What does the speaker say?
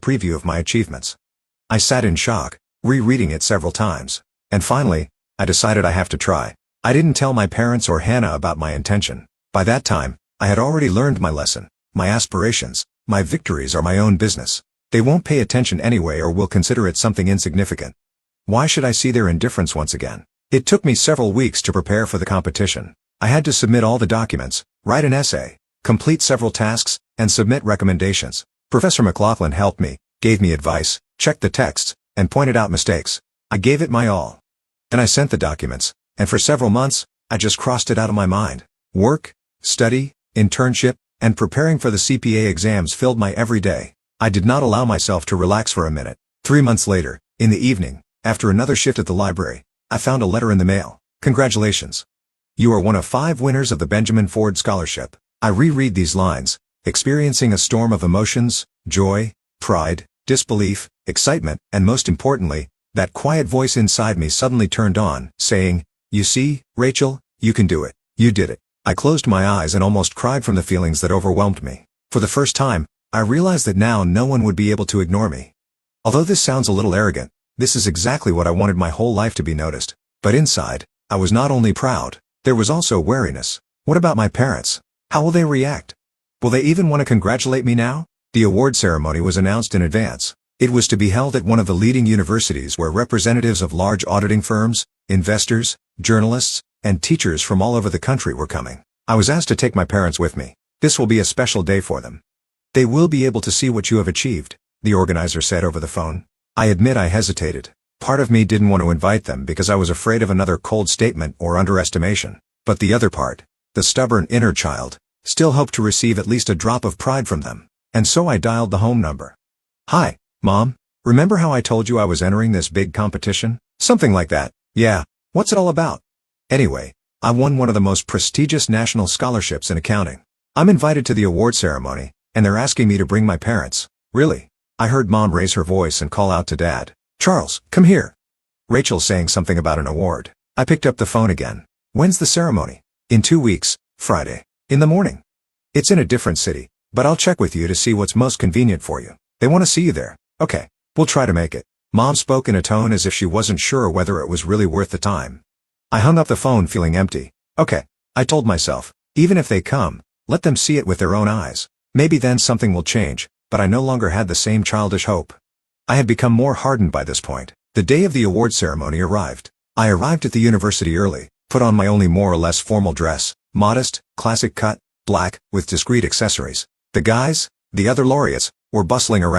preview of my achievements. I sat in shock, rereading it several times. And finally, I decided I have to try. I didn't tell my parents or Hannah about my intention. By that time, I had already learned my lesson. My aspirations, my victories are my own business. They won't pay attention anyway or will consider it something insignificant. Why should I see their indifference once again? It took me several weeks to prepare for the competition. I had to submit all the documents, write an essay, complete several tasks, and submit recommendations. Professor McLaughlin helped me, gave me advice, checked the texts, and pointed out mistakes. I gave it my all. Then I sent the documents, and for several months, I just crossed it out of my mind. Work, study, internship, and preparing for the CPA exams filled my every day. I did not allow myself to relax for a minute. 3 months later, in the evening, after another shift at the library, I found a letter in the mail. Congratulations. You are one of 5 winners of the Benjamin Ford Scholarship. I reread these lines, experiencing a storm of emotions, joy, pride, disbelief, excitement, and most importantly, that quiet voice inside me suddenly turned on, saying, "You see, Rachel, you can do it. You did it." I closed my eyes and almost cried from the feelings that overwhelmed me. For the first time, I realized that now no one would be able to ignore me. Although this sounds a little arrogant, this is exactly what I wanted my whole life to be noticed. But inside, I was not only proud, there was also wariness. What about my parents? How will they react? Will they even want to congratulate me now? The award ceremony was announced in advance. It was to be held at one of the leading universities where representatives of large auditing firms, investors, journalists, and teachers from all over the country were coming. I was asked to take my parents with me. This will be a special day for them. They will be able to see what you have achieved, the organizer said over the phone. I admit I hesitated. Part of me didn't want to invite them because I was afraid of another cold statement or underestimation. But the other part, the stubborn inner child, still hoped to receive at least a drop of pride from them. And so I dialed the home number. "Hi, Mom. Remember how I told you I was entering this big competition?" "Something like that. Yeah. What's it all about?" "Anyway, I won one of the most prestigious national scholarships in accounting. I'm invited to the award ceremony, and they're asking me to bring my parents." "Really?" I heard Mom raise her voice and call out to Dad. "Charles, come here." Rachel's saying something about an award. I picked up the phone again. "When's the ceremony?" "In 2 weeks, Friday. In the morning." "It's in a different city, but I'll check with you to see what's most convenient for you. They want to see you there." "Okay, we'll try to make it." Mom spoke in a tone as if she wasn't sure whether it was really worth the time. I hung up the phone feeling empty. Okay, I told myself, even if they come, let them see it with their own eyes. Maybe then something will change, but I no longer had the same childish hope. I had become more hardened by this point. The day of the award ceremony arrived. I arrived at the university early, put on my only more or less formal dress, modest, classic cut, black, with discreet accessories. The guys, the other laureates, were bustling around.